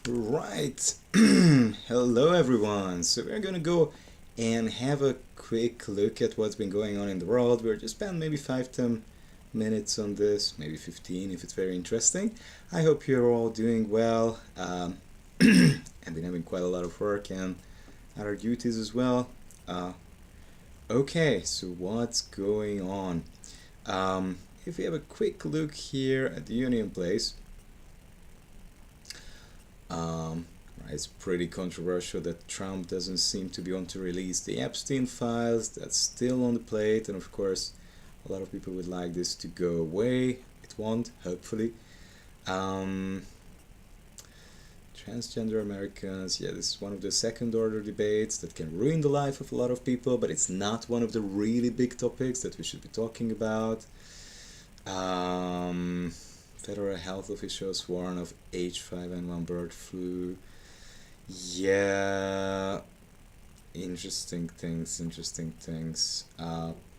Right. Hello, everyone. So we're gonna go and have a quick look at what's been going on in the world. We'll just spend maybe 5-10 minutes on this, maybe 15 if it's very interesting. I hope you're all doing well. I've been having quite a lot of work and other duties as well. Uh, okay, so what's going on? If we have a quick look here at the Union Place, Um, it's pretty controversial that Trump doesn't seem to be want to release the Epstein files. That's still on the plate, and of course, a lot of people would like this to go away. It won't, hopefully. Um, Transgender Americans, yeah, this is one of the second order debates that can ruin the life of a lot of people, but it's not one of the really big topics that we should be talking about. Um, Federal health officials warn of H5N1 bird flu. Yeah, interesting things.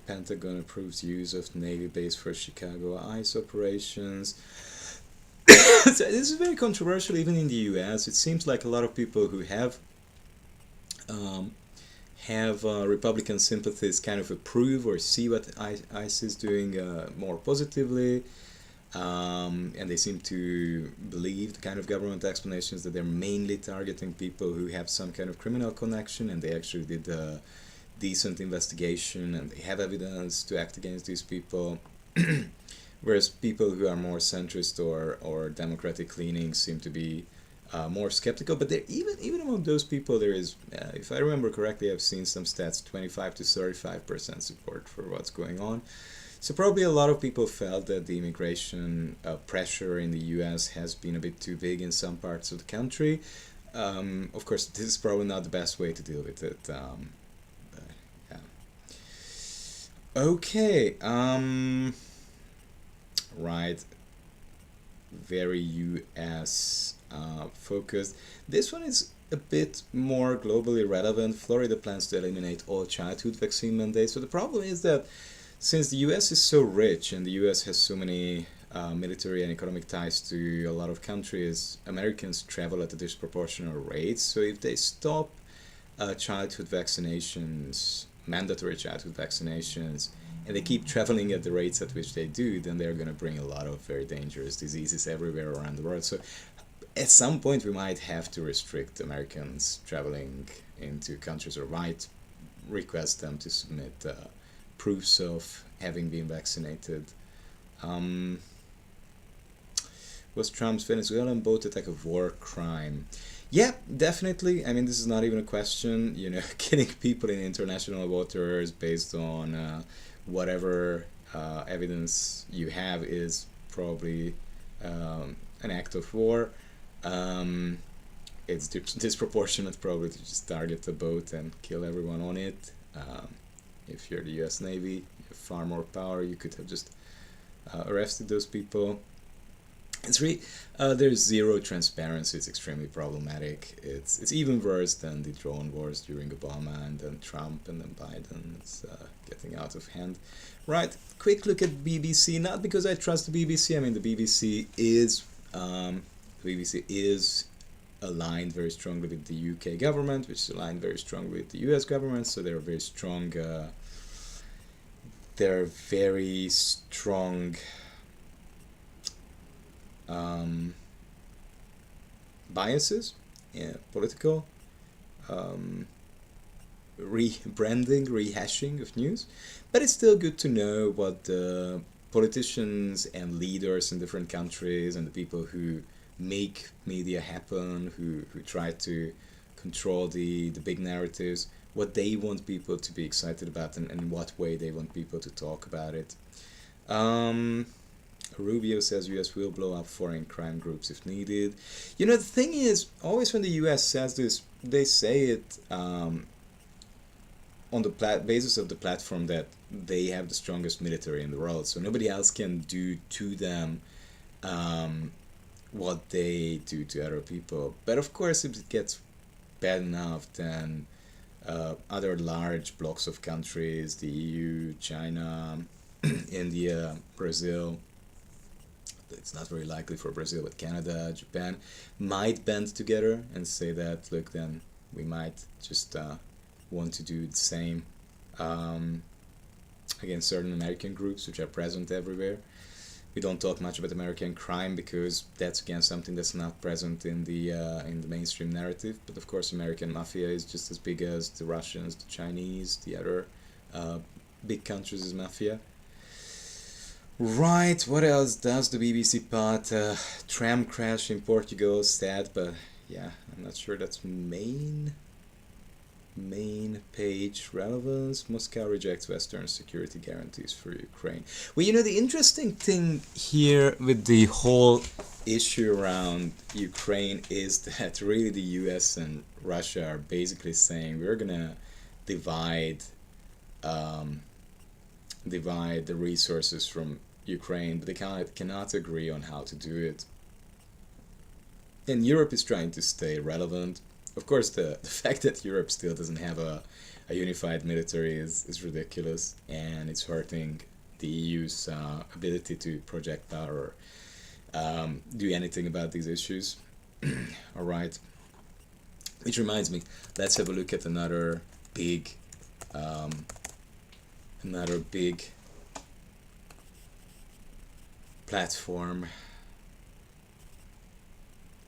Pentagon approves use of Navy base for Chicago ICE operations. So this is very controversial even in the US. It seems like a lot of people who um, have Republican sympathies kind of approve or see what ICE is doing more positively. And they seem to believe the kind of government explanations that they're mainly targeting people who have some kind of criminal connection, and they actually did a decent investigation and they have evidence to act against these people. Whereas people who are more centrist or democratic leaning seem to be more skeptical. But there, even among those people, there is, if I remember correctly, I've seen some stats, 25 to 35% support for what's going on. So probably a lot of people felt that the immigration pressure in the U.S. has been a bit too big in some parts of the country. Of course, this is probably not the best way to deal with it. Yeah. Okay. Right. Very U.S. Focused. This one is a bit more globally relevant. Florida plans to eliminate all childhood vaccine mandates. So the problem is that since the US is so rich and the US has so many military and economic ties to a lot of countries, Americans travel at a disproportionate rate. So if they stop childhood vaccinations, mandatory childhood vaccinations, and they keep traveling at the rates at which they do, then they're going to bring a lot of very dangerous diseases everywhere around the world. So at some point, we might have to restrict Americans traveling into countries, or might request them to submit proofs of having been vaccinated. Um, was Trump's Venezuelan boat attack a war crime? Yeah, definitely. I mean, this is not even a question. You know, killing people in international waters based on whatever evidence you have is probably an act of war. Um, it's disproportionate probably to just target a boat and kill everyone on it. If you're the US Navy, you have far more power. You could have just arrested those people. It's really there's zero transparency. It's extremely problematic. It's even worse than the drone wars during Obama and then Trump and then Biden. It's getting out of hand. Right. Quick look at BBC. Not because I trust the BBC. I mean, the BBC is aligned very strongly with the UK government, which is aligned very strongly with the US government. So they're very strong. They're very strong um, biases, yeah, political rebranding, rehashing of news. But it's still good to know what the politicians and leaders in different countries and the people who make media happen, who try to control the big narratives, what they want people to be excited about, and in what way they want people to talk about it. Um, Rubio says US will blow up foreign crime groups if needed. You know, the thing is, always when the US says this, they say it on the basis of the platform that they have the strongest military in the world, so nobody else can do to them um, what they do to other people. But of course, if it gets bad enough, then other large blocks of countries, the EU, China, India, Brazil, it's not very likely for Brazil, but Canada, Japan might band together and say that, look, then we might just want to do the same um, against certain American groups which are present everywhere. We don't talk much about American crime because that's again something that's not present in the mainstream narrative. But of course, American mafia is just as big as the Russians, the Chinese, the other uh, big countries' mafia. Right, what else does the BBC pod? Tram crash in Portugal, sad, but yeah, I'm not sure that's main page relevance. Moscow rejects Western security guarantees for Ukraine. Well, the interesting thing here with the whole issue around Ukraine is that really the US and Russia are basically saying we're gonna divide um, divide the resources from Ukraine, but they cannot agree on how to do it. And Europe is trying to stay relevant. Of course, the fact that Europe still doesn't have a unified military is ridiculous, and it's hurting the EU's ability to project power or do anything about these issues. All right. Which reminds me, let's have a look at um, another big platform.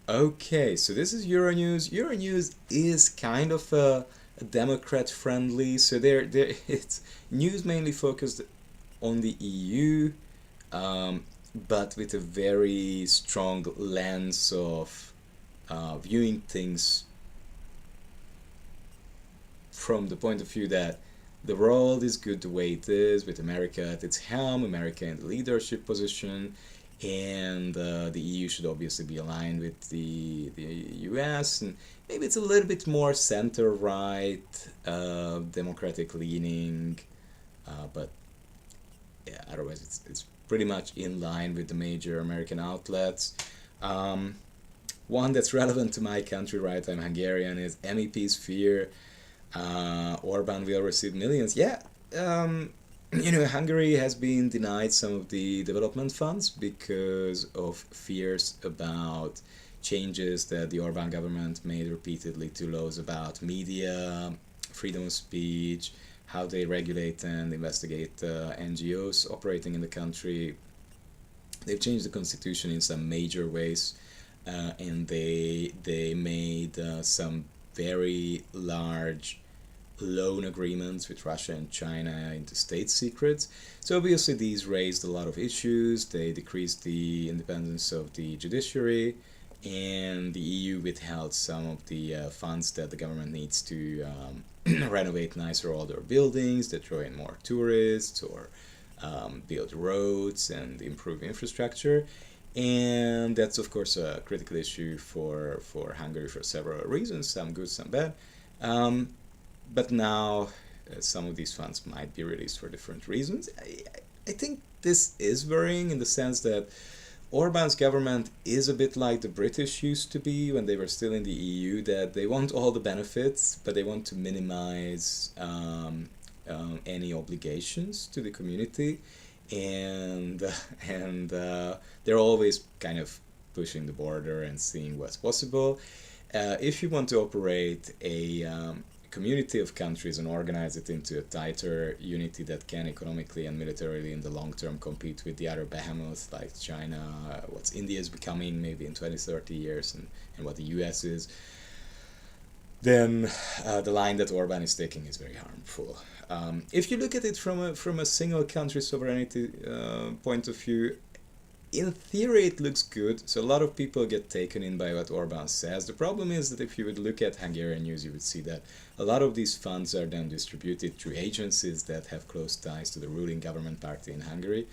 Okay, so this is Euronews. Euronews is kind of a Democrat friendly, so it's news mainly focused on the EU, but with a very strong lens of viewing things from the point of view that the world is good the way it is, with America at its helm, America in the leadership position, and the EU should obviously be aligned with the US, and maybe it's a little bit more center right, democratic leaning, but yeah, otherwise it's pretty much in line with the major American outlets. One that's relevant to my country, right? I'm Hungarian. Is MEPs fear Orban will receive millions. Yeah, Hungary has been denied some of the development funds because of fears about changes that the Orban government made repeatedly to laws about media, freedom of speech, how they regulate and investigate NGOs operating in the country. They've changed the constitution in some major ways, and they made some very large loan agreements with Russia and China into state secrets. So obviously these raised a lot of issues. They decreased the independence of the judiciary, and the EU withheld some of the funds that the government needs to renovate nicer older buildings, that draw in more tourists, or build roads and improve infrastructure. And that's of course a critical issue for Hungary for several reasons, some good, some bad. But now some of these funds might be released for different reasons. I think this is worrying in the sense that Orban's government is a bit like the British used to be when they were still in the EU, that they want all the benefits, but they want to minimize any obligations to the community, and they're always kind of pushing the border and seeing what's possible. If you want to operate a community of countries and organize it into a tighter unity that can economically and militarily in the long term compete with the other behemoths like China, what India is becoming maybe in 20-30 years, and what the US is, then the line that Orban is taking is very harmful. If you look at it from a single country sovereignty point of view, in theory it looks good, so a lot of people get taken in by what Orban says. The problem is that if you would look at Hungarian news, you would see that a lot of these funds are then distributed through agencies that have close ties to the ruling government party in Hungary.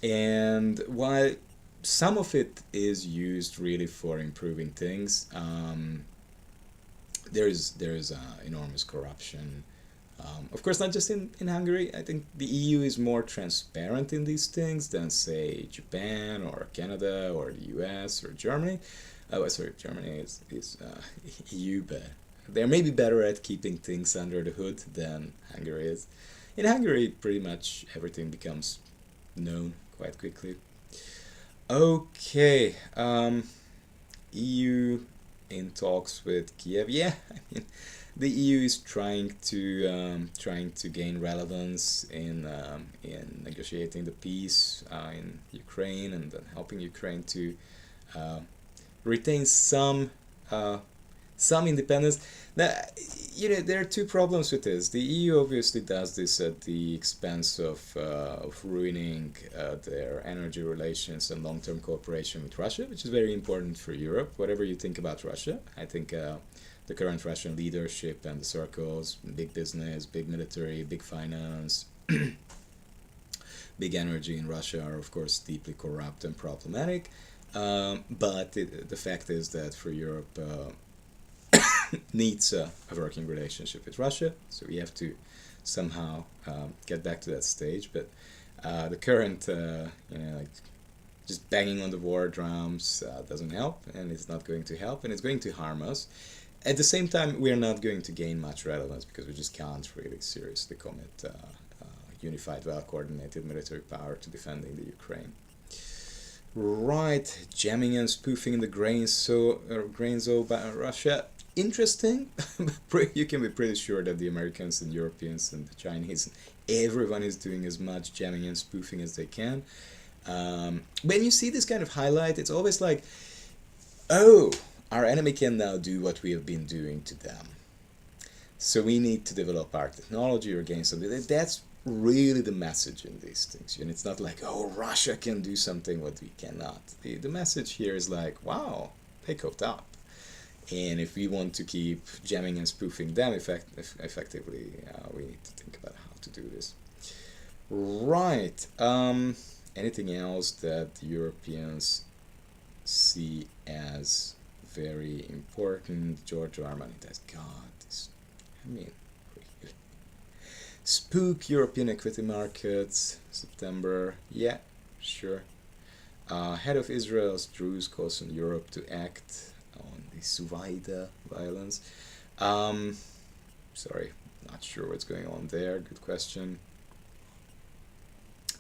And while some of it is used really for improving things, there is enormous corruption. Of course, not just in Hungary. I think the EU is more transparent in these things than, say, Japan or Canada or the US or Germany. Oh, sorry, Germany is EU, but they're maybe better at keeping things under the hood than Hungary is. In Hungary, pretty much everything becomes known quite quickly. Okay. EU in talks with Kiev. Yeah, I mean, the EU is trying to gain relevance in negotiating the peace in Ukraine and helping Ukraine to uh, retain uh, some independence. Now, there are two problems with this. The EU obviously does this at the expense of ruining their energy relations and long-term cooperation with Russia, which is very important for Europe. Whatever you think about Russia, I think the current Russian leadership and the circles, big business, big military, big finance, big energy in Russia are of course deeply corrupt and problematic. But the fact is that for Europe needs a working relationship with Russia, so we have to somehow get back to that stage. But the current, like just banging on the war drums doesn't help, and it's not going to help, and it's going to harm us. At the same time, we are not going to gain much relevance because we just can't really seriously commit unified, well-coordinated military power to defending the Ukraine. Right, jamming and spoofing the grains by Russia. Interesting. You can be pretty sure that the Americans and Europeans and the Chinese, everyone is doing as much jamming and spoofing as they can. When you see this kind of highlight, it's always like, oh, our enemy can now do what we have been doing to them. So we need to develop our technology or gain something. That's really the message in these things. And it's not like, oh, Russia can do something what we cannot. The message here is like, wow, they coped up. And if we want to keep jamming and spoofing them effectively, we need to think about how to do this. Right. Anything else that the Europeans see as very important? Giorgio Armani, God, this, I mean, really. Spook European equity markets, September, yeah, sure. Head of Israel's Druze calls on Europe to act on the Suwaida violence. Sorry, not sure what's going on there, good question.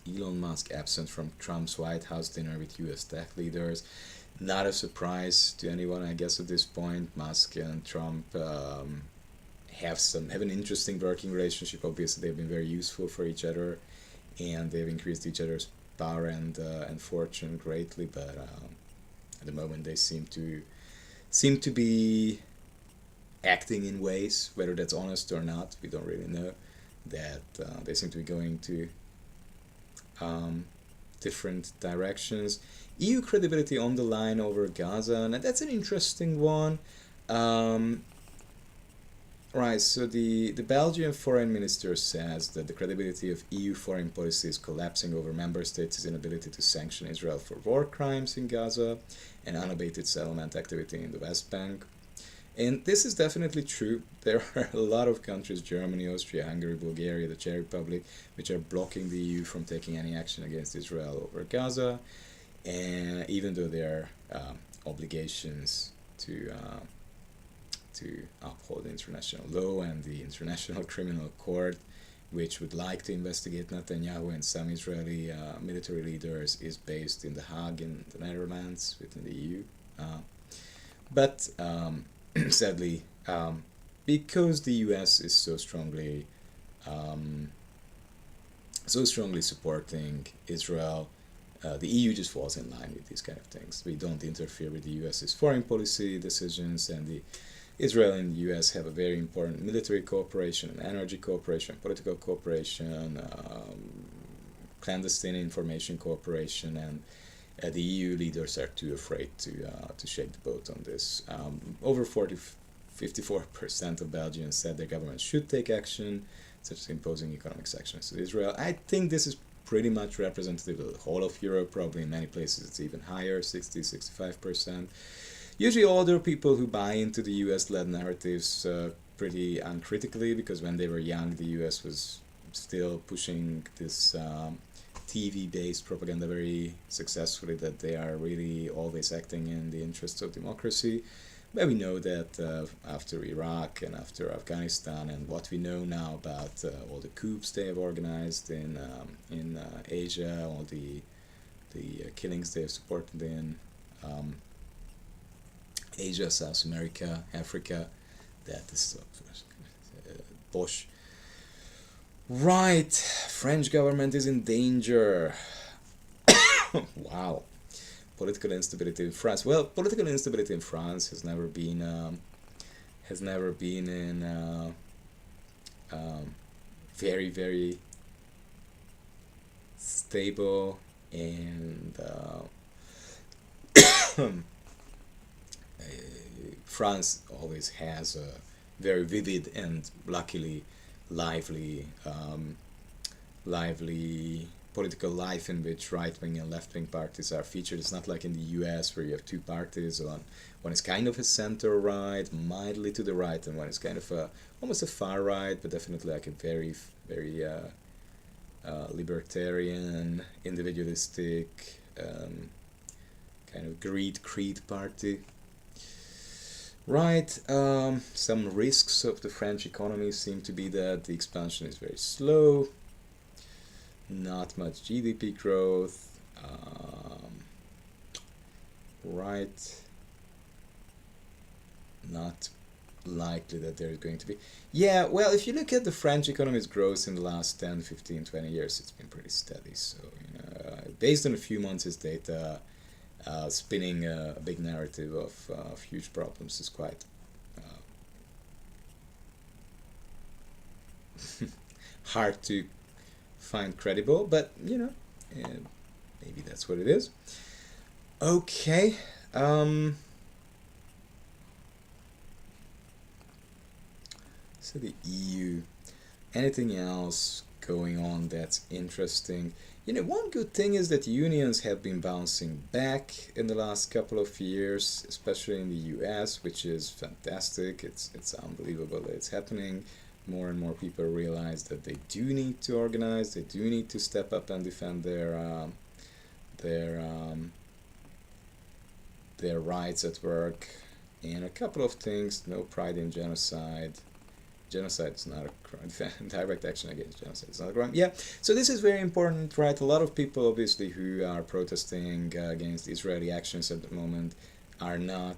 Elon Musk absent from Trump's White House dinner with US tech leaders. Not a surprise to anyone, I guess, at this point. Musk and Trump have an interesting working relationship. Obviously, they've been very useful for each other, and they've increased each other's power and fortune greatly. But at the moment, they seem to be acting in ways, whether that's honest or not, we don't really know. That they seem to be going to different directions. EU credibility on the line over Gaza, and that's an interesting one. Right, so the Belgian foreign minister says that the credibility of EU foreign policy is collapsing over member states' inability to sanction Israel for war crimes in Gaza and unabated settlement activity in the West Bank. And this is definitely true. There are a lot of countries, Germany, Austria, Hungary, Bulgaria, the Czech Republic, which are blocking the EU from taking any action against Israel over Gaza, and even though there are obligations to uphold international law and the International Criminal Court, which would like to investigate Netanyahu and some Israeli military leaders, is based in The Hague in the Netherlands within the EU. But sadly, because the US is so strongly supporting Israel, the EU just falls in line with these kind of things. We don't interfere with the US's foreign policy decisions, and Israel and the US have a very important military cooperation, and energy cooperation, political cooperation, clandestine information cooperation, and the EU leaders are too afraid to shake the boat on this. Over 54% of Belgians said their government should take action, such as imposing economic sanctions to Israel. I think this is pretty much representative of the whole of Europe. Probably in many places it's even higher, 60-65%. Usually older people who buy into the US-led narratives pretty uncritically, because when they were young, the US was still pushing this TV-based propaganda very successfully, that they are really always acting in the interests of democracy. But we know that after Iraq and after Afghanistan, and what we know now about all the coups they have organized in Asia, all the the killings they have supported in Asia, South America, Africa. That is Bosch. Right, French government is in danger. Wow. Political instability in France. Well, political instability in France has never been in very, very stable, and France always has a very vivid and luckily lively political life in which right-wing and left-wing parties are featured. It's not like in the US where you have two parties. One is kind of a center-right, mildly to the right, and one is kind of almost a far-right, but definitely like a very, very libertarian, individualistic, kind of greed creed party. Right, some risks of the French economy seem to be that the expansion is very slow, not much GDP growth, right, not likely that there is going to be. Yeah, well, if you look at the French economy's growth in the last 10, 15, 20 years, it's been pretty steady. So, based on a few months' data, spinning a big narrative of huge problems is quite hard to find credible, but maybe that's what it is. Okay. So the EU. Anything else going on that's interesting? One good thing is that unions have been bouncing back in the last couple of years, especially in the US, which is fantastic. It's unbelievable that it's happening. More and more people realize that they do need to organize, they do need to step up and defend their rights at work. And a couple of things: no pride in genocide. Genocide is not a crime. Direct action against genocide is not a crime. Yeah, so this is very important, right? A lot of people, obviously, who are protesting against Israeli actions at the moment are not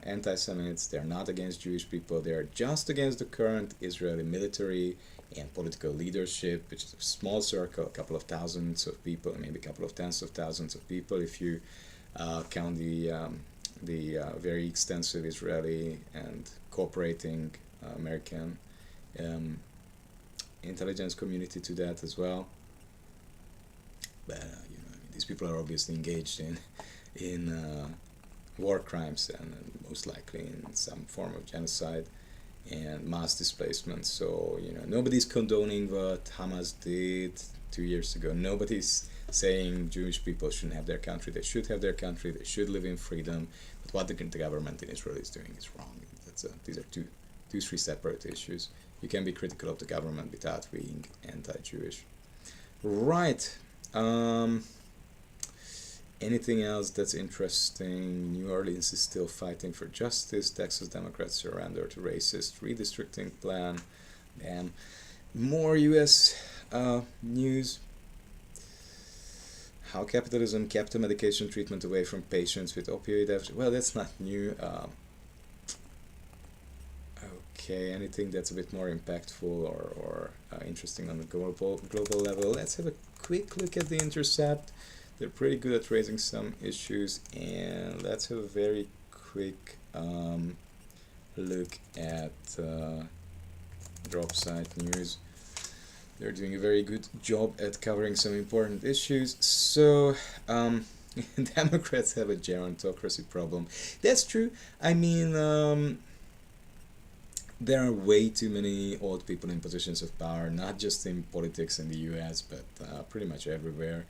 anti-Semites. They're not against Jewish people. They're just against the current Israeli military and political leadership, which is a small circle, a couple of thousands of people, maybe a couple of tens of thousands of people, if you count the very extensive Israeli and cooperating American intelligence community to that as well. But these people are obviously engaged in war crimes and most likely in some form of genocide and mass displacement. So nobody's condoning what Hamas did 2 years ago. Nobody's saying Jewish people shouldn't have their country. They should have their country. They should live in freedom. But what the government in Israel is doing is wrong. These are two, three separate issues. You can be critical of the government without being anti-Jewish. Right. Anything else that's interesting? New Orleans is still fighting for justice. Texas Democrats surrender to racist redistricting plan. Damn. More U.S. News. How capitalism kept the medication treatment away from patients with opioid deficit. Well, that's not new. Okay, anything that's a bit more impactful or interesting on the global level. Let's have a quick look at the Intercept. They're pretty good at raising some issues, and let's have a very quick look at Dropsite News. They're doing a very good job at covering some important issues. So, Democrats have a gerontocracy problem. That's true. I mean, there are way too many old people in positions of power, not just in politics in the US, but pretty much everywhere.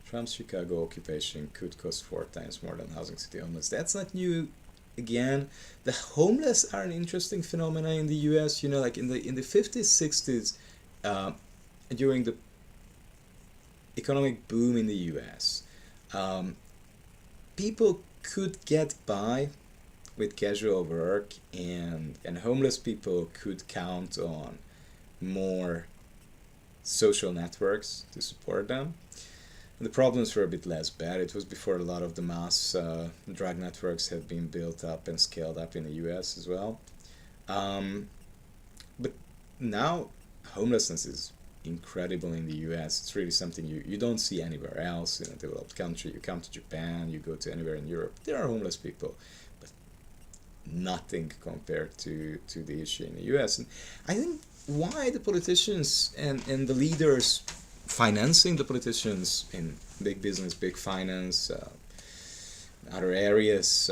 Trump's Chicago occupation could cost 4 times more than housing city homeless. That's not new. Again, the homeless are an interesting phenomenon in the US. Like in the 50s, 60s, during the economic boom in the US, people could get by with casual work, and homeless people could count on more social networks to support them. The problems were a bit less bad. It was before a lot of the mass drug networks had been built up and scaled up in the US as well. Um, but now homelessness is incredible in the US. It's really something you don't see anywhere else in a developed country. You come to Japan, you go to anywhere in Europe, there are homeless people, but nothing compared to the issue in the US. And I think why the politicians and the leaders financing the politicians in big business, big finance, other areas,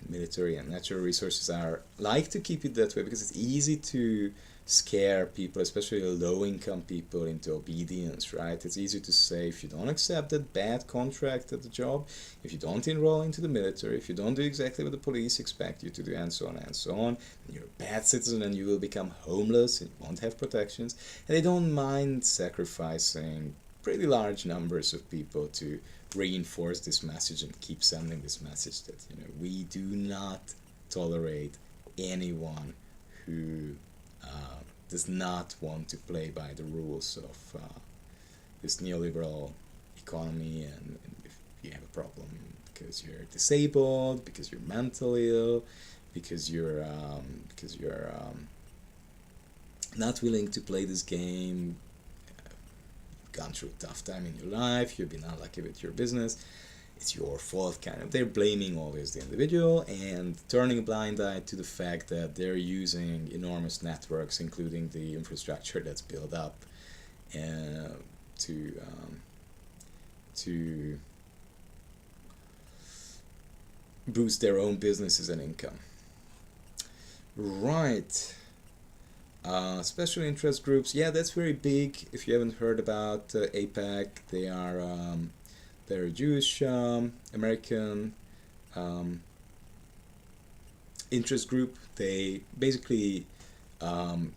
military and natural resources are like to keep it that way because it's easy to scare people, especially low income people, into obedience, right? It's easy to say if you don't accept that bad contract at the job, if you don't enroll into the military, if you don't do exactly what the police expect you to do, and so on and so on, you're a bad citizen and you will become homeless and you won't have protections. And they don't mind sacrificing pretty large numbers of people to reinforce this message and keep sending this message that, you know, we do not tolerate anyone who does not want to play by the rules of this neoliberal economy, and if you have a problem because you're disabled, because you're mentally ill, because you're not willing to play this game, gone through a tough time in your life, you've been unlucky with your business, it's your fault, kind of. They're blaming always the individual and turning a blind eye to the fact that they're using enormous networks, including the infrastructure that's built up, to boost their own businesses and income. Right. Special interest groups, yeah, that's very big. If you haven't heard about APAC, they're a Jewish American interest group. They basically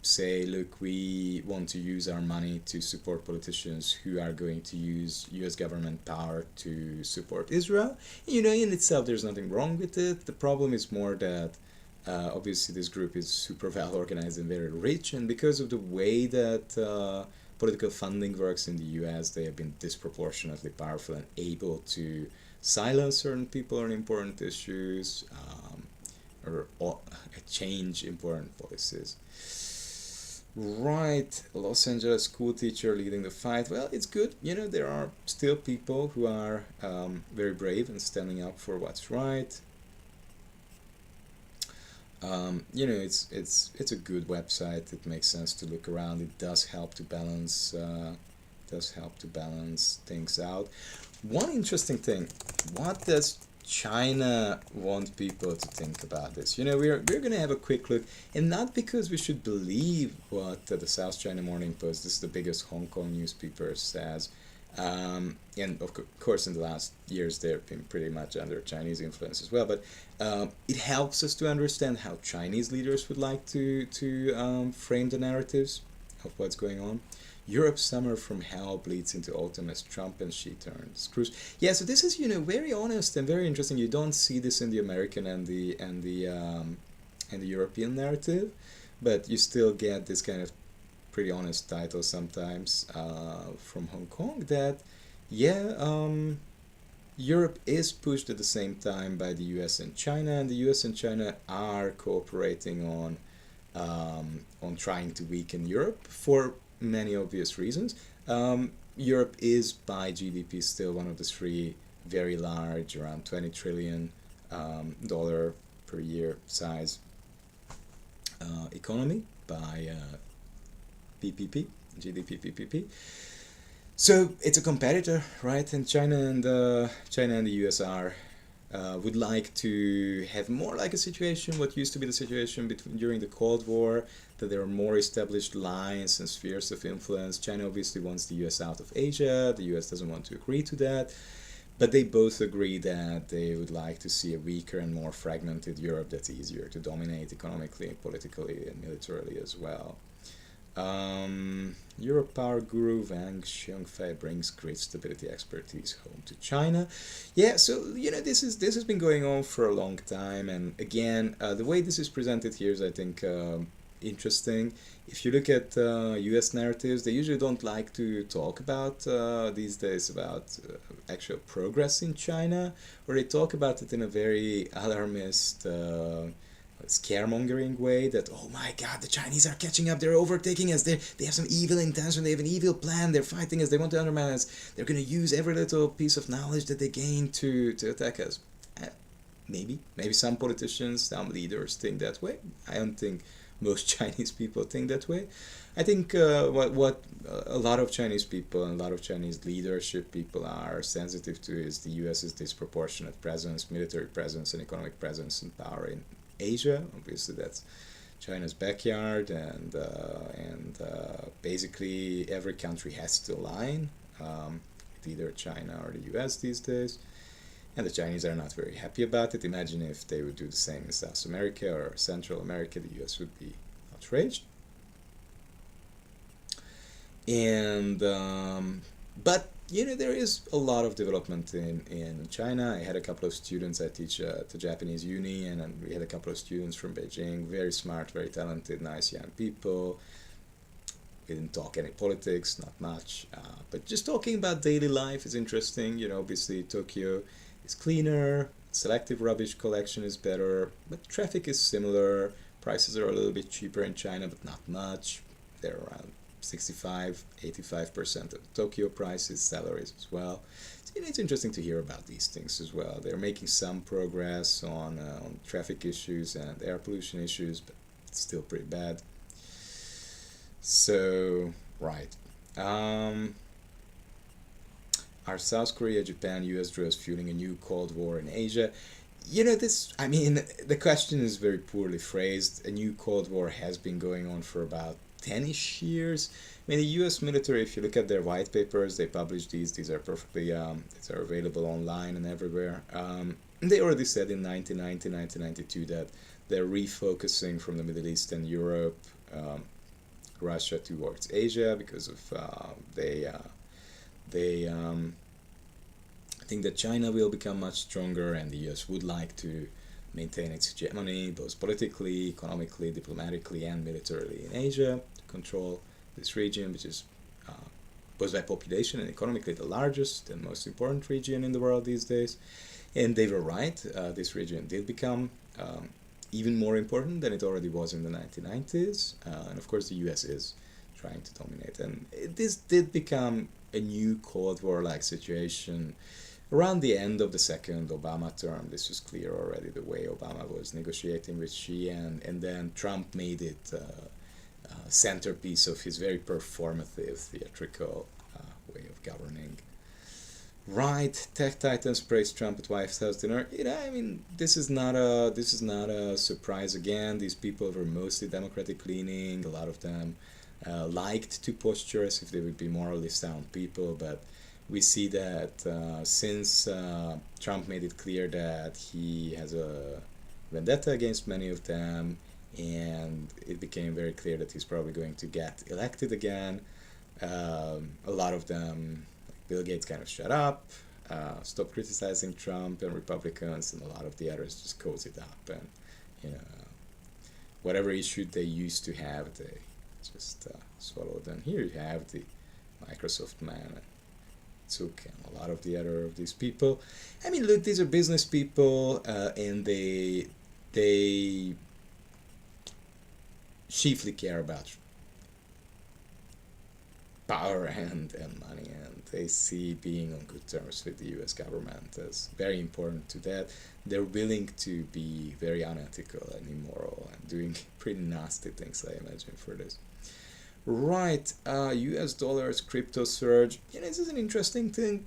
say, look, we want to use our money to support politicians who are going to use US government power to support Israel. You know, in itself, there's nothing wrong with it. The problem is more that obviously this group is super well organized and very rich, and because of the way that political funding works in the US, they have been disproportionately powerful and able to silence certain people on important issues, or change important policies. Right, Los Angeles school teacher leading the fight. Well, it's good. You know, there are still people who are very brave and standing up for what's right. You know, it's a good website. It makes sense to look around. It does help to balance things out. One interesting thing: what does China want people to think about this? You know, we're going to have a quick look, and not because we should believe what the South China Morning Post, this is the biggest Hong Kong newspaper, says. And of course in the last years they've been pretty much under Chinese influence as well, but it helps us to understand how Chinese leaders would like to frame the narratives of what's going on. Europe's summer from hell bleeds into autumn as Trump and Xi turn screws. Yeah, so this is, you know, very honest and very interesting. You don't see this in the American and the European narrative, but you still get this kind of pretty honest title sometimes from Hong Kong that, yeah, Europe is pushed at the same time by the US and China, and the US and China are cooperating on trying to weaken Europe for many obvious reasons. Europe is by GDP still one of the three very large, around $20 trillion dollar per year size economy by PPP, GDP PPP. So it's a competitor, right? And China and the USR would like to have more like a situation, what used to be the situation during the Cold War, that there are more established lines and spheres of influence. China obviously wants the US out of Asia. The US doesn't want to agree to that. But they both agree that they would like to see a weaker and more fragmented Europe that's easier to dominate economically, politically, and militarily as well. Europe power guru Wang Xiongfei brings grid stability expertise home to China. Yeah, so you know this has been going on for a long time, and again, the way this is presented here is, I think, interesting. If you look at U.S. narratives, they usually don't like to talk about these days about actual progress in China, or they talk about it in a very alarmist, scaremongering way that, oh my god, the Chinese are catching up, they're overtaking us, they have some evil intention, they have an evil plan, they're fighting us, they want to undermine us, they're going to use every little piece of knowledge that they gain to attack us. Maybe some politicians, some leaders think that way. I don't think most Chinese people think that way. I think what a lot of Chinese people and a lot of Chinese leadership people are sensitive to is the US's disproportionate presence, military presence, and economic presence and power in Asia. Obviously, that's China's backyard, and basically every country has to align with either China or the US these days. And the Chinese are not very happy about it. Imagine if they would do the same in South America or Central America, the US would be outraged. And but there is a lot of development in China. I had a couple of students. I teach at the Japanese uni, and we had a couple of students from Beijing. Very smart, very talented, nice young people. We didn't talk any politics, not much, but just talking about daily life is interesting. Obviously Tokyo is cleaner, selective rubbish collection is better, but traffic is similar. Prices are a little bit cheaper in China, but not much. They're around 65-85% of Tokyo prices, salaries as well. So, it's interesting to hear about these things as well. They're making some progress on traffic issues and air pollution issues, but it's still pretty bad. So, right. Are South Korea, Japan, US drills fueling a new Cold War in Asia? The question is very poorly phrased. A new Cold War has been going on for about 10-ish years. The US military, if you look at their white papers, they publish these are perfectly, these are available online and everywhere. They already said in 1990, 1992 that they're refocusing from the Middle East and Europe, Russia towards Asia because of they think that China will become much stronger, and the US would like to maintain its hegemony both politically, economically, diplomatically, and militarily in Asia to control this region, which is both by population and economically the largest and most important region in the world these days. And they were right. This region did become even more important than it already was in the 1990s. And of course the US is trying to dominate. And this did become a new Cold War-like situation around the end of the second Obama term. This was clear already, the way Obama was negotiating with Xi, and then Trump made it centerpiece of his very performative, theatrical way of governing. Right, tech titans praised Trump at White House dinner. This is not a surprise again. These people were mostly Democratic leaning. A lot of them liked to posture as if they would be morally sound people, but we see that since Trump made it clear that he has a vendetta against many of them, and it became very clear that he's probably going to get elected again, a lot of them, like Bill Gates, kind of shut up, stopped criticizing Trump and Republicans, and a lot of the others just cozy it up, and whatever issue they used to have, they just swallowed. And here you have the Microsoft man, Zuck, and a lot of the other of these people. Look, these are business people, and they chiefly care about power and money, and they see being on good terms with the US government as very important to that. They're willing to be very unethical and immoral and doing pretty nasty things, I imagine, for this. Right, US dollars, crypto surge. This is an interesting thing.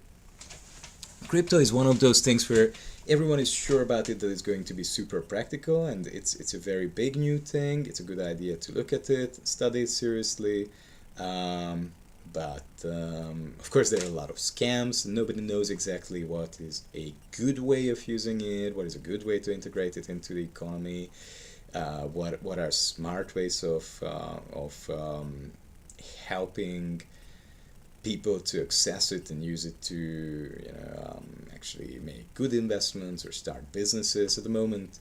Crypto is one of those things where everyone is sure about it, that it's going to be super practical, and it's a very big new thing. It's a good idea to look at it, study it seriously. But of course there are a lot of scams. Nobody knows exactly what is a good way of using it, what is a good way to integrate it into the economy, what are smart ways of helping people to access it and use it to actually make good investments or start businesses. At the moment,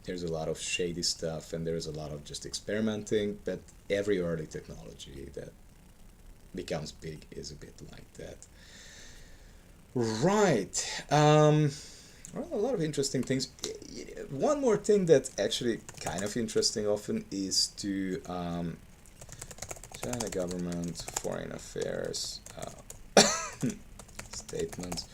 There's a lot of shady stuff and there's a lot of just experimenting, but every early technology that becomes big is a bit like that. Right. Well, a lot of interesting things. One more thing that's actually kind of interesting often is to China government, foreign affairs, statements,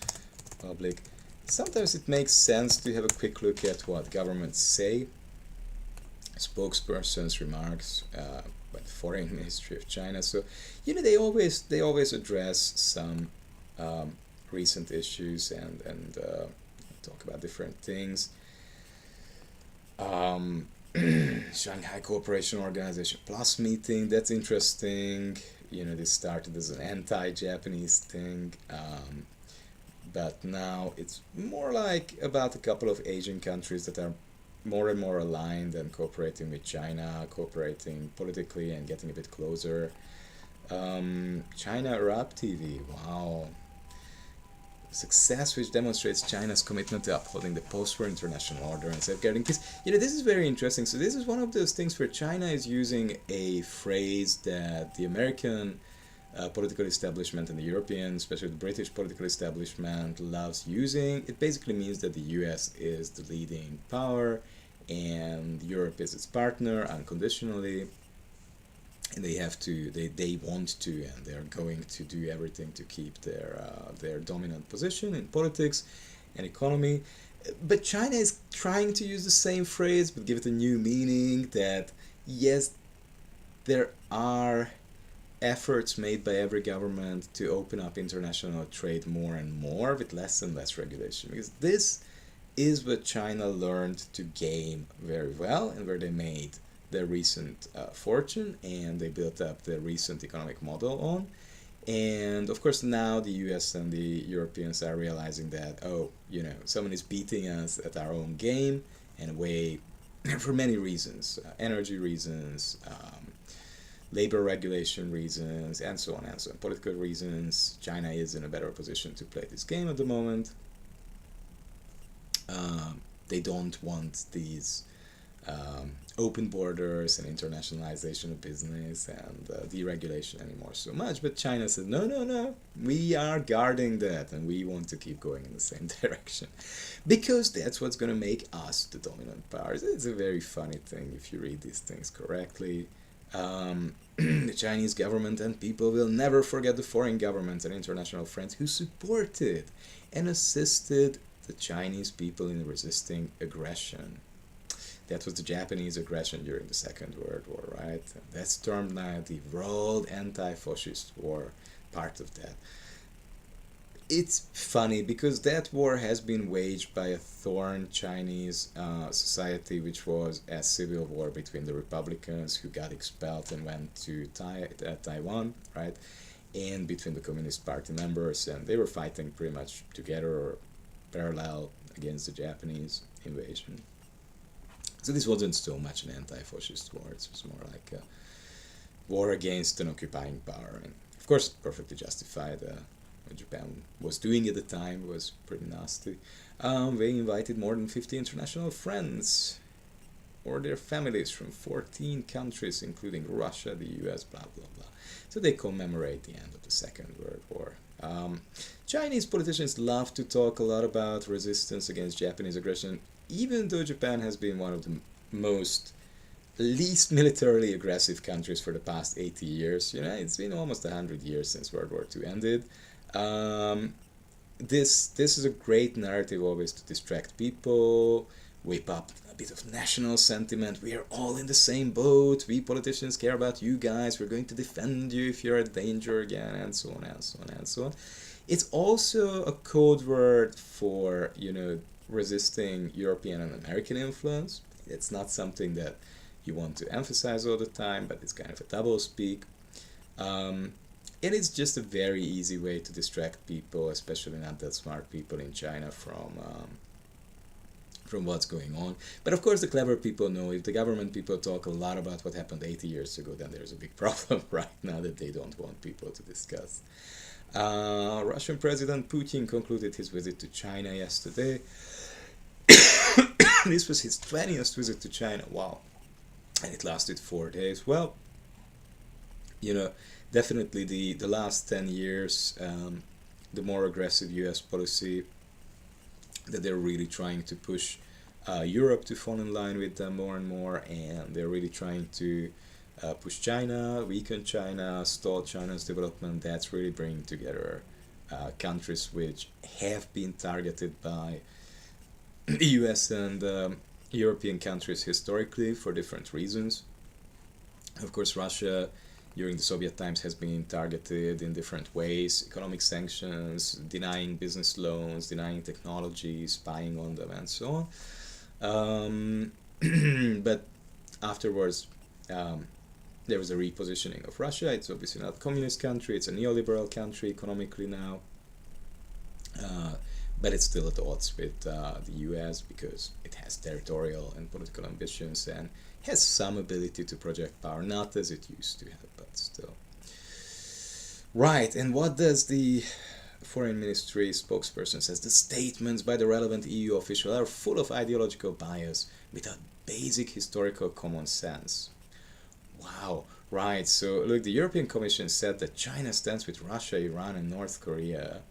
public. Sometimes it makes sense to have a quick look at what governments say. Spokespersons' remarks by the Foreign Ministry of China. So, they always address some recent issues and talk about different things. Shanghai Cooperation Organization Plus meeting, that's interesting. This started as an anti-Japanese thing, but now it's more like about a couple of Asian countries that are more and more aligned and cooperating with China, cooperating politically and getting a bit closer. China Arab TV, wow. Success which demonstrates China's commitment to upholding the post-war international order and safeguarding peace. This is very interesting. So this is one of those things where China is using a phrase that the American political establishment and the European, especially the British political establishment, loves using. It basically means that the US is the leading power and Europe is its partner unconditionally. And they want to, and they're going to do everything to keep their dominant position in politics and economy. But China is trying to use the same phrase but give it a new meaning, that yes, there are efforts made by every government to open up international trade more and more with less and less regulation, because this is what China learned to game very well and where they made their recent fortune and they built up their recent economic model on. And of course now the US and the Europeans are realizing that, someone is beating us at our own game in a way for many reasons, energy reasons, labor regulation reasons, and so on and so on, political reasons. China is in a better position to play this game at the moment. They don't want these open borders and internationalization of business and deregulation anymore so much, but China says no, we are guarding that and we want to keep going in the same direction because that's what's going to make us the dominant power. It's a very funny thing if you read these things correctly. The Chinese government and people will never forget the foreign governments and international friends who supported and assisted the Chinese people in resisting aggression. That was the Japanese aggression during the Second World War, right? That's termed now the World Anti-Fascist War, part of that. It's funny because that war has been waged by a thorn Chinese society, which was a civil war between the Republicans who got expelled and went to Taiwan, right? And between the Communist Party members, and they were fighting pretty much together or parallel against the Japanese invasion. So this wasn't so much an anti-fascist war, it was more like a war against an occupying power. And of course, perfectly justified. What Japan was doing at the time was pretty nasty. They invited more than 50 international friends or their families from 14 countries, including Russia, the US, blah, blah, blah. So they commemorate the end of the Second World War. Chinese politicians love to talk a lot about resistance against Japanese aggression, even though Japan has been one of the least militarily aggressive countries for the past 80 years. It's been almost 100 years since World War II ended. This is a great narrative always to distract people, whip up a bit of national sentiment. We are all in the same boat. We politicians care about you guys. We're going to defend you if you're in danger again, and so on and so on and so on. It's also a code word for, resisting European and American influence. It's not something that you want to emphasize all the time, but it's kind of a doublespeak. And it's just a very easy way to distract people, especially not that smart people in China, from what's going on. But of course the clever people know if the government people talk a lot about what happened 80 years ago, then there's a big problem right now that they don't want people to discuss. Russian President Putin concluded his visit to China yesterday. This was his 20th visit to China. Wow. And it lasted 4 days. Well, you know, definitely the last 10 years, the more aggressive US policy that they're really trying to push Europe to fall in line with them more and more, and they're really trying to push China, weaken China, stall China's development. That's really bringing together countries which have been targeted by the US and European countries historically for different reasons. Of course, Russia during the Soviet times has been targeted in different ways: economic sanctions, denying business loans, denying technology, spying on them, and so on. But afterwards, there was a repositioning of Russia. It's obviously not a communist country, it's a neoliberal country economically now. But it's still at odds with the US because it has territorial and political ambitions and has some ability to project power, not as it used to have, but still. Right, and what does the Foreign Ministry spokesperson says? The statements by the relevant EU official are full of ideological bias without basic historical common sense. Wow, right, so look, the European Commission said that China stands with Russia, Iran and North Korea,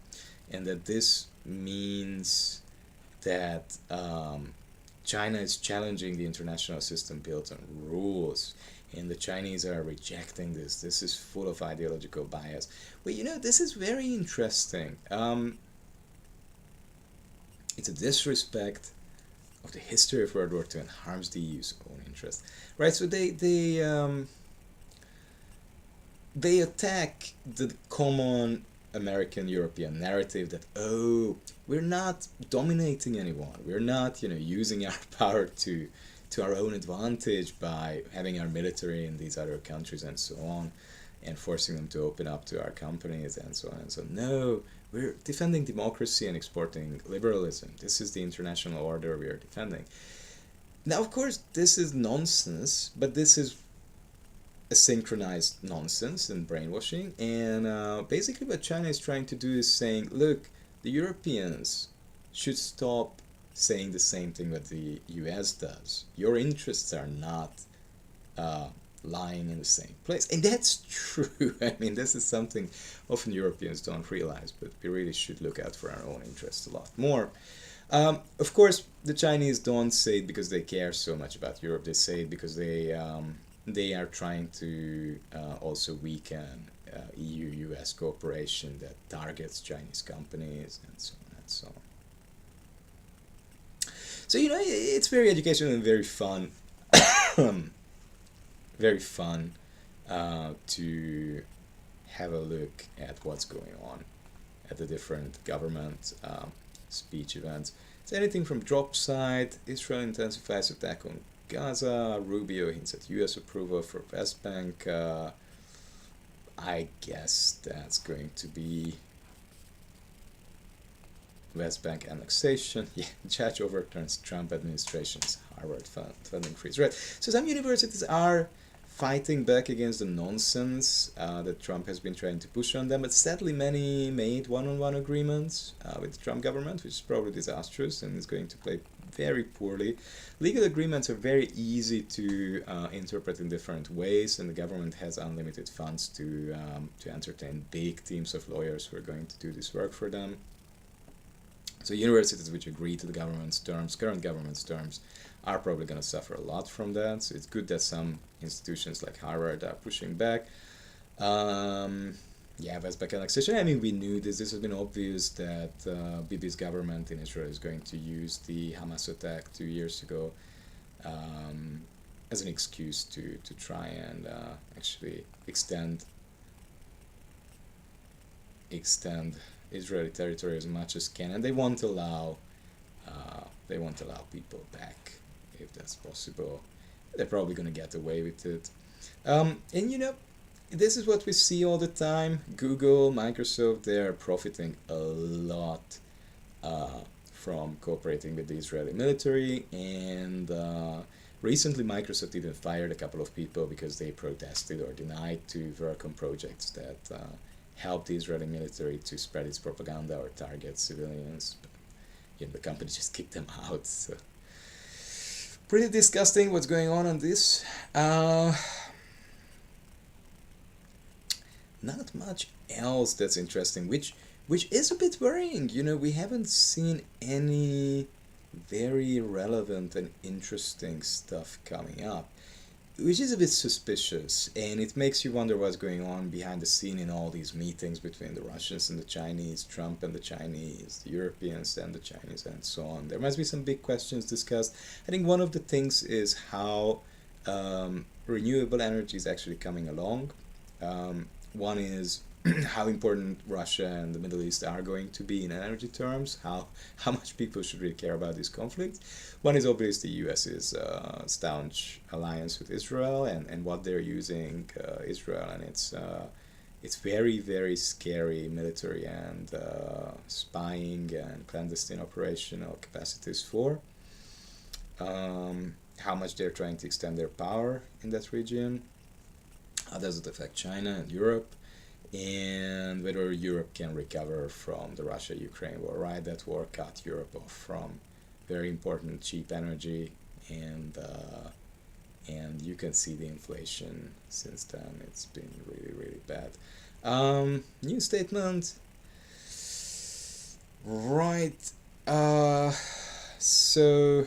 and that this means that China is challenging the international system built on rules, and the Chinese are rejecting this. This is full of ideological bias. Well, you know, this is very interesting. It's a disrespect of the history of World War II and harms the EU's own interest. Right, so they attack the common American-European narrative that, oh, we're not dominating anyone. We're not, using our power to our own advantage by having our military in these other countries and so on, and forcing them to open up to our companies and so on and so on. No, we're defending democracy and exporting liberalism. This is the international order we are defending. Now, of course, this is nonsense, but this is a synchronized nonsense and brainwashing, and basically what China is trying to do is saying, look, the Europeans should stop saying the same thing that the US does. Your interests are not lying in the same place. And that's true. I mean, this is something often Europeans don't realize, but we really should look out for our own interests a lot more. Of course, the Chinese don't say it because they care so much about Europe. They say it because they are trying to also weaken EU-US cooperation that targets Chinese companies and so on and so on. So, it's very educational and very fun. Very fun to have a look at what's going on at the different government speech events. It's anything from Dropsite, Israel intensifies attack on Gaza, Rubio hints at US approval for West Bank. I guess that's going to be West Bank annexation. Yeah, judge overturns Trump administration's Harvard funding freeze. Right. So some universities are fighting back against the nonsense that Trump has been trying to push on them, but sadly many made one-on-one agreements with the Trump government, which is probably disastrous and is going to play very poorly. Legal agreements are very easy to interpret in different ways, and the government has unlimited funds to entertain big teams of lawyers who are going to do this work for them. So universities which agree to the government's terms, current government's terms, are probably going to suffer a lot from that. So it's good that some institutions like Harvard are pushing back. West Bank annexation. I mean, we knew this. This has been obvious that Bibi's government in Israel is going to use the Hamas attack 2 years ago as an excuse to try and actually extend Israeli territory as much as can, and they won't allow people back if that's possible. They're probably going to get away with it. This is what we see all the time. Google, Microsoft, they're profiting a lot from cooperating with the Israeli military, and recently Microsoft even fired a couple of people because they protested or denied to work on projects that help the Israeli military to spread its propaganda or target civilians. But, the company just kicked them out. So. Pretty disgusting what's going on this. Not much else that's interesting, which is a bit worrying. We haven't seen any very relevant and interesting stuff coming up, which is a bit suspicious, and it makes you wonder what's going on behind the scene in all these meetings between the Russians and the Chinese, Trump and the Chinese, the Europeans and the Chinese, and so on. There must be some big questions discussed. I think one of the things is how renewable energy is actually coming along. One is how important Russia and the Middle East are going to be in energy terms, how much people should really care about this conflict. One is obviously US's staunch alliance with Israel and what they're using Israel and its very, very scary military and spying and clandestine operational capacities for. How much they're trying to extend their power in that region. How does it affect China and Europe? And whether Europe can recover from the Russia-Ukraine war, right? That war cut Europe off from very important cheap energy, and you can see the inflation since then. It's been really, really bad. New statement. Right. So,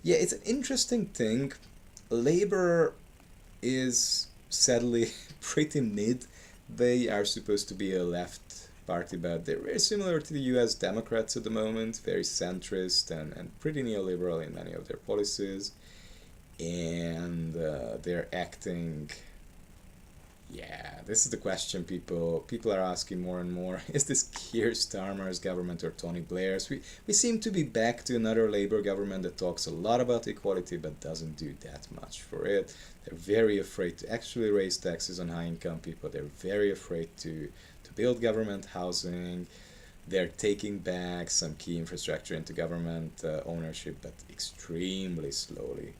yeah, it's an interesting thing. Labor is sadly pretty mid. They are supposed to be a left party, but they're very similar to the US Democrats at the moment, very centrist and pretty neoliberal in many of their policies. And they're acting, yeah, this is the question people are asking more and more. Is this Keir Starmer's government or Tony Blair's? We seem to be back to another Labour government that talks a lot about equality but doesn't do that much for it. They're very afraid to actually raise taxes on high-income people. They're very afraid to build government housing. They're taking back some key infrastructure into government ownership, but extremely slowly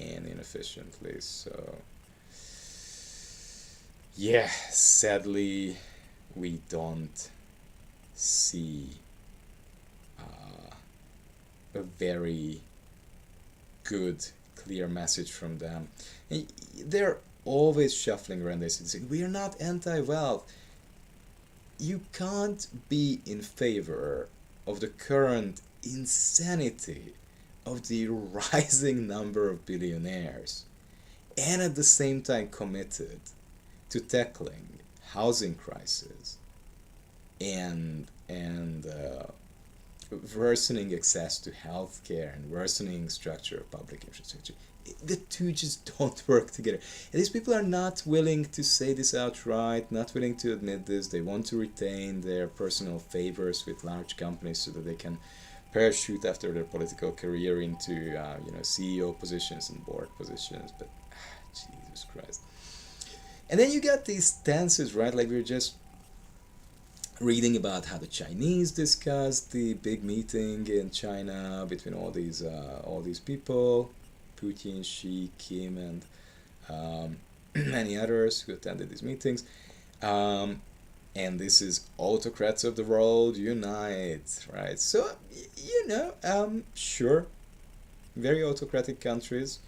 and inefficiently. So, yeah, sadly, we don't see a very good, clear message from them. And they're always shuffling around this and saying, we are not anti-wealth. You can't be in favor of the current insanity of the rising number of billionaires and at the same time committed to tackling housing crisis and worsening access to healthcare and worsening structure of public infrastructure. The two just don't work together. And these people are not willing to say this outright, not willing to admit this. They want to retain their personal favors with large companies so that they can parachute after their political career into CEO positions and board positions. But Jesus Christ. And then you got these stances, right? Like we were just reading about how the Chinese discussed the big meeting in China between all these people, Putin, Xi, Kim, and many others who attended these meetings. And this is autocrats of the world unite, right? So, sure, very autocratic countries,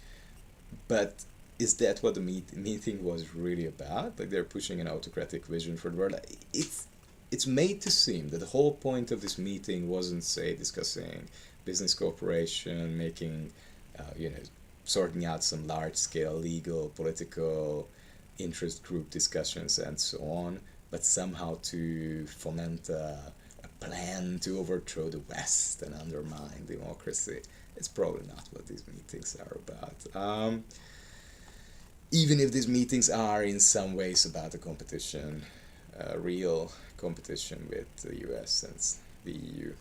but is that what the meeting was really about? Like they're pushing an autocratic vision for the world. It's made to seem that the whole point of this meeting wasn't, say, discussing business cooperation, making, sorting out some large-scale legal, political interest group discussions and so on, but somehow to foment a plan to overthrow the West and undermine democracy. It's probably not what these meetings are about. Even if these meetings are in some ways about a competition, real competition with the US and the EU.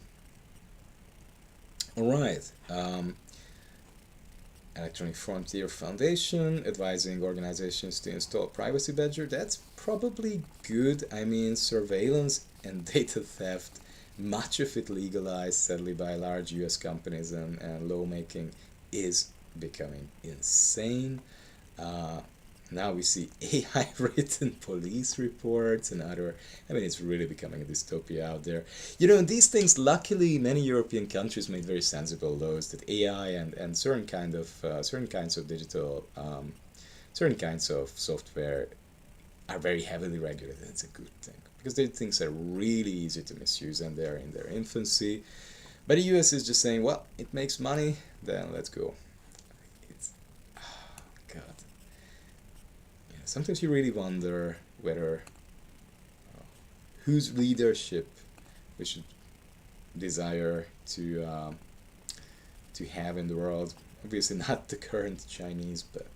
Alright, Electronic Frontier Foundation advising organizations to install privacy badger. That's probably good. I mean, surveillance and data theft, much of it legalized sadly by large US companies and lawmaking, is becoming insane. now we see AI written police reports and other. I mean, it's really becoming a dystopia out there. These things, luckily, many European countries made very sensible laws that AI and certain kinds of digital, certain kinds of software are very heavily regulated. It's a good thing because these things are really easy to misuse and they're in their infancy. But the US is just saying, well, it makes money, then let's go. It's, oh God. Yeah, sometimes you really wonder whether whose leadership we should desire to have in the world. Obviously, not the current Chinese, but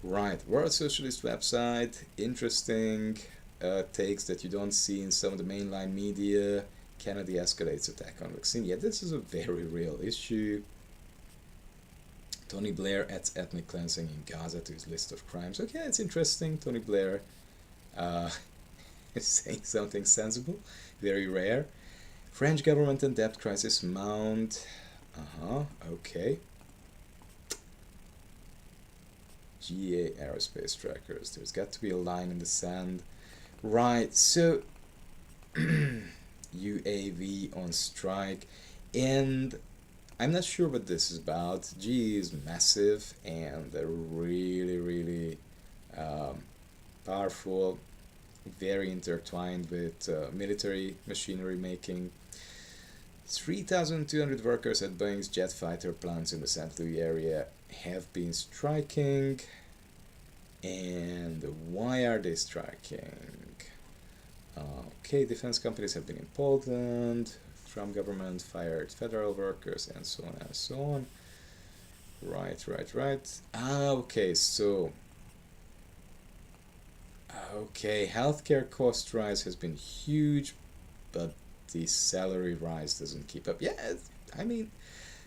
right. World Socialist website, interesting takes that you don't see in some of the mainline media. Kennedy escalates attack on vaccine. Yeah, this is a very real issue. Tony Blair adds ethnic cleansing in Gaza to his list of crimes. Okay, it's interesting. Tony Blair is saying something sensible. Very rare. French government and debt crisis mount. Okay. GA aerospace trackers. There's got to be a line in the sand. Right, so UAV on strike, and I'm not sure what this is about. GE is massive and they're really, really powerful, very intertwined with military machinery making. 3,200 workers at Boeing's jet fighter plants in the St. Louis area have been striking. And why are they striking? Okay, defense companies have been in Poland. Trump government fired federal workers, and so on and so on. Right. Okay, so healthcare cost rise has been huge, but the salary rise doesn't keep up. Yeah, I mean,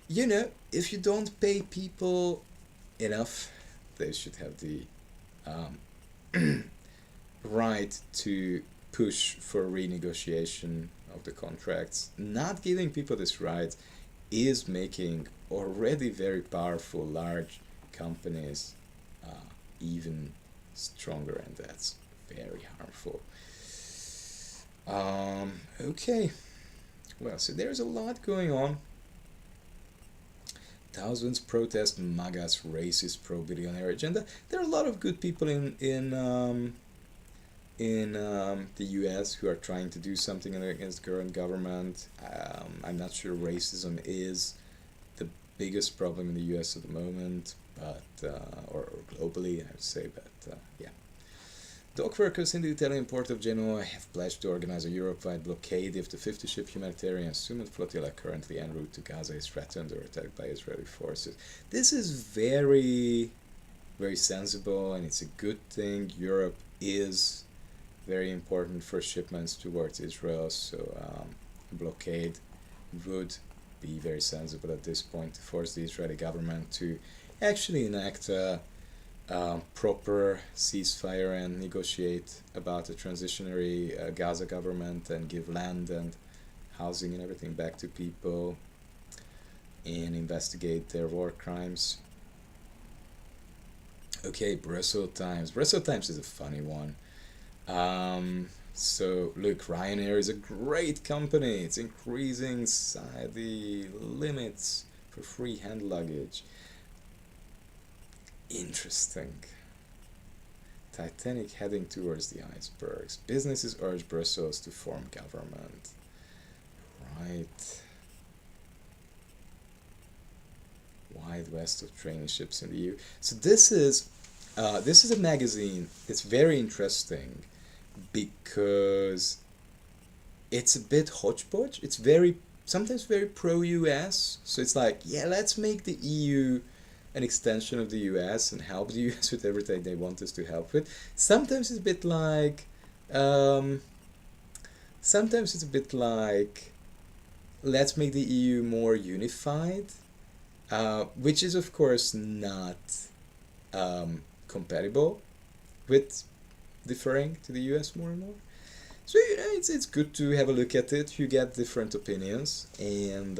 if you don't pay people enough, they should have the right to push for renegotiation of the contracts. Not giving people this right is making already very powerful large companies even stronger, and that's very harmful. Okay, well, so there's a lot going on. Thousands protest MAGA's racist pro-billionaire agenda. There are a lot of good people in the US who are trying to do something against the current government. I'm not sure racism is the biggest problem in the US at the moment, but or globally, I would say, but yeah. Dock workers in the Italian port of Genoa have pledged to organize a Europe-wide blockade if the 50-ship humanitarian Summit flotilla currently en route to Gaza is threatened or attacked by Israeli forces. This is very, very sensible, and it's a good thing. Europe is very important for shipments towards Israel, so a blockade would be very sensible at this point to force the Israeli government to actually enact a proper ceasefire and negotiate about a transitionary Gaza government and give land and housing and everything back to people and investigate their war crimes. Okay, Brussels Times. Brussels Times is a funny one. So look, Ryanair is a great company. It's increasing the limits for free hand luggage. Interesting. Titanic heading towards the icebergs. Businesses urge Brussels to form government. Right. Wide west of traineeships in the EU. So this is a magazine. It's very interesting because it's a bit hodgepodge. It's sometimes very pro-US. So it's like, yeah, let's make the EU an extension of the US and help the US with everything they want us to help with. Sometimes it's a bit like let's make the EU more unified, which is of course not compatible with deferring to the US more and more. So it's good to have a look at it. You get different opinions, and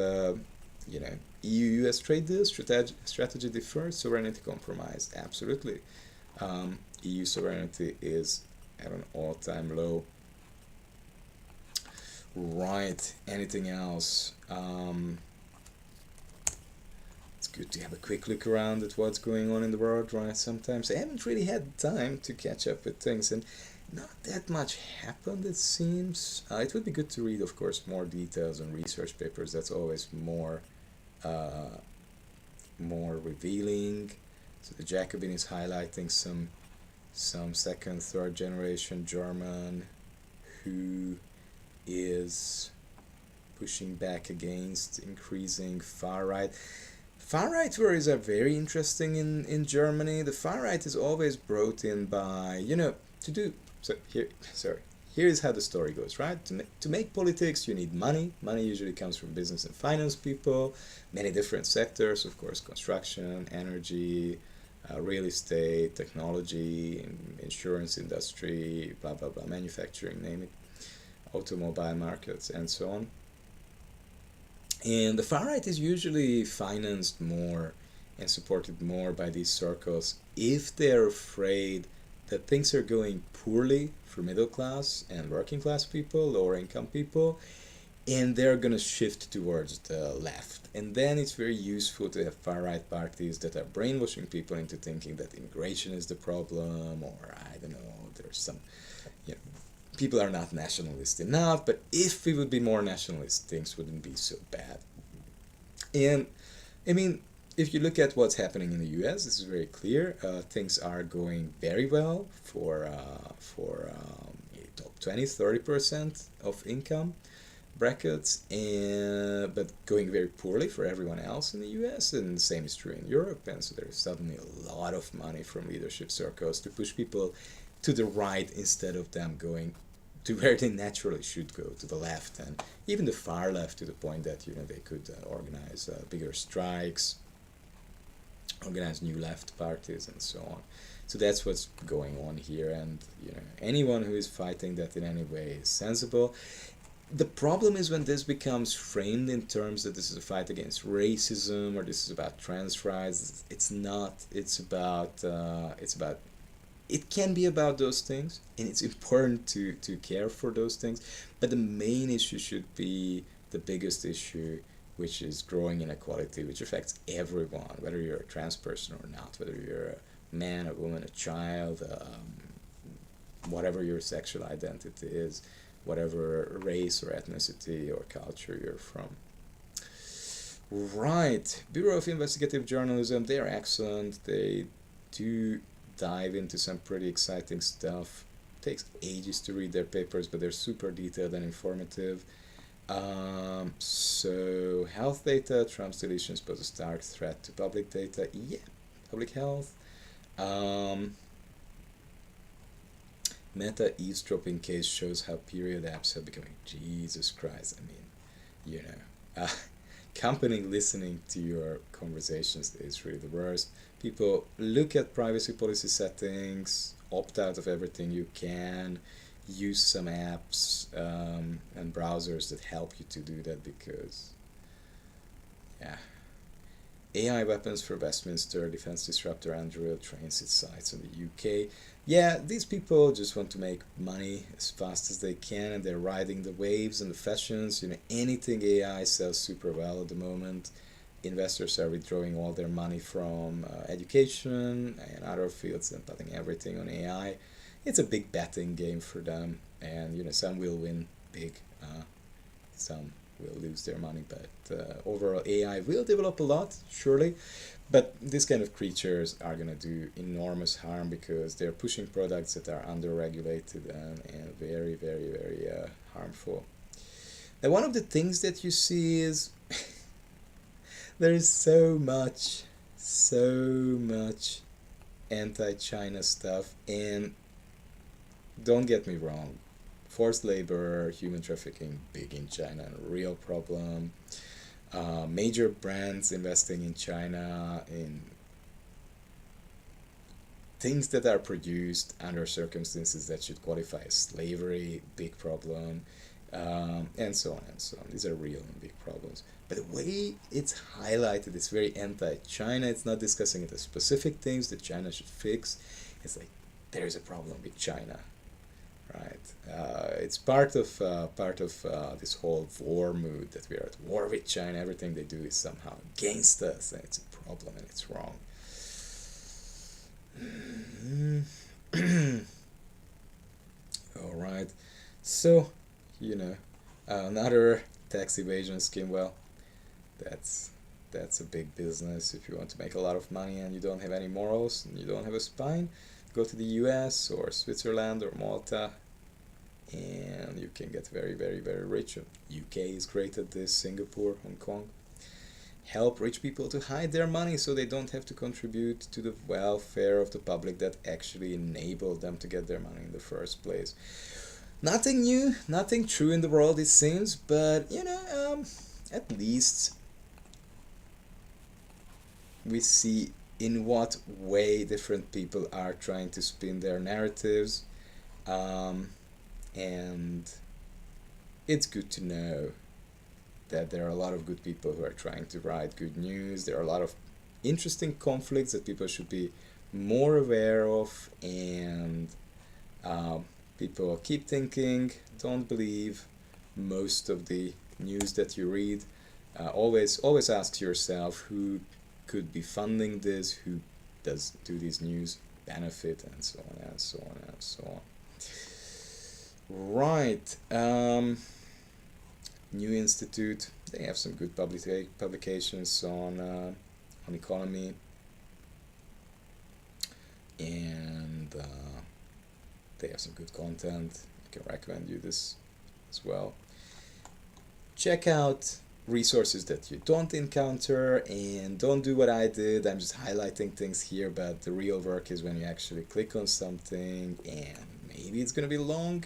EU-US trade deal, strategy deferred, sovereignty compromised. Absolutely. EU sovereignty is at an all-time low. Right, anything else? It's good to have a quick look around at what's going on in the world, right? Sometimes I haven't really had time to catch up with things, and not that much happened, it seems. It would be good to read, of course, more details and research papers. That's always uh, more revealing. So the Jacobin is highlighting some second, third generation German who is pushing back against increasing far right. Far right theories are very interesting in Germany. The far right is always brought in by, to do. So here is how the story goes, right? To make politics, you need money. Money usually comes from business and finance people, many different sectors, of course, construction, energy, real estate, technology, insurance industry, blah, blah, blah, manufacturing, name it, automobile markets, and so on. And the far right is usually financed more and supported more by these circles if they're afraid that things are going poorly for middle class and working class people, lower income people, and they're going to shift towards the left. And then it's very useful to have far right parties that are brainwashing people into thinking that immigration is the problem, or I don't know, there's some, you know, people are not nationalist enough, but if we would be more nationalist, things wouldn't be so bad. And I mean, if you look at what's happening in the U.S., this is very clear. Things are going very well for top 20, 30% of income brackets, and but going very poorly for everyone else in the U.S. And the same is true in Europe. And so there's suddenly a lot of money from leadership circles to push people to the right instead of them going to where they naturally should go, to the left, and even the far left, to the point that they could organize bigger strikes, organize new left parties, and so on. So that's what's going on here, and anyone who is fighting that in any way is sensible. The problem is when this becomes framed in terms that this is a fight against racism or this is about trans rights. It's not. It's about it can be about those things, and it's important to care for those things, but the main issue should be the biggest issue, which is growing inequality, which affects everyone, whether you're a trans person or not, whether you're a man, a woman, a child, whatever your sexual identity is, whatever race or ethnicity or culture you're from. Right, Bureau of Investigative Journalism, they're excellent. They do dive into some pretty exciting stuff. It takes ages to read their papers, but they're super detailed and informative. So health data, Trump's deletions pose a stark threat to public data. Yeah, public health. Meta eavesdropping case shows how period apps have become. Jesus Christ, I mean, company listening to your conversations is really the worst. People look at privacy policy settings, opt out of everything you can, use some apps and browsers that help you to do that, because AI weapons for Westminster, defense disruptor Android trains its sites in the UK. Yeah, these people just want to make money as fast as they can, and they're riding the waves and the fashions. Anything AI sells super well at the moment. Investors are withdrawing all their money from education and other fields and putting everything on AI. It's a big betting game for them, and some will win big, some will lose their money, but overall AI will develop a lot, surely, but these kind of creatures are going to do enormous harm because they're pushing products that are under-regulated and very, very, very harmful. Now, one of the things that you see is there is so much anti-China stuff, and don't get me wrong, forced labor, human trafficking, big in China, a real problem. Major brands investing in China in things that are produced under circumstances that should qualify as slavery, big problem, and so on and so on. These are real and big problems. But the way it's highlighted is very anti-China. It's not discussing the specific things that China should fix. It's like there's a problem with China, right? It's part of this whole war mood that we are at war with China. Everything they do is somehow against us, and it's a problem, and it's wrong. All right. So, you know, another tax evasion scheme. Well, that's that's a big business. If you want to make a lot of money and you don't have any morals and you don't have a spine, go to the US or Switzerland or Malta, and you can get very, very, very rich. UK is great at this, Singapore, Hong Kong. Help rich people to hide their money so they don't have to contribute to the welfare of the public that actually enabled them to get their money in the first place. Nothing new, nothing true in the world, it seems, but at least we see in what way different people are trying to spin their narratives, um, and it's good to know that there are a lot of good people who are trying to write good news. There are a lot of interesting conflicts that people should be more aware of, and um, people keep thinking, don't believe most of the news that you read. Always ask yourself who could be funding this, who does do these news benefit, and so on and so on and so on. Right. New Institute. They have some good publications on economy, and they have some good content. I can recommend you this as well. Check out resources that you don't encounter, and don't do what I did. I'm just highlighting things here, but the real work is when you actually click on something, and maybe it's gonna be long.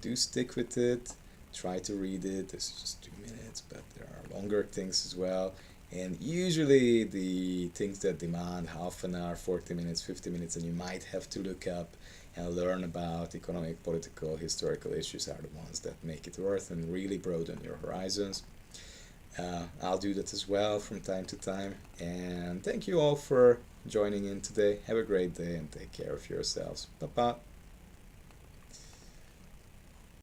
Do stick with it. Try to read it. This is just 2 minutes, but there are longer things as well. And usually the things that demand half an hour, 40 minutes, 50 minutes, and you might have to look up and learn about economic, political, historical issues are the ones that make it worth and really broaden your horizons. I'll do that as well from time to time. And thank you all for joining in today. Have a great day and take care of yourselves. Bye bye.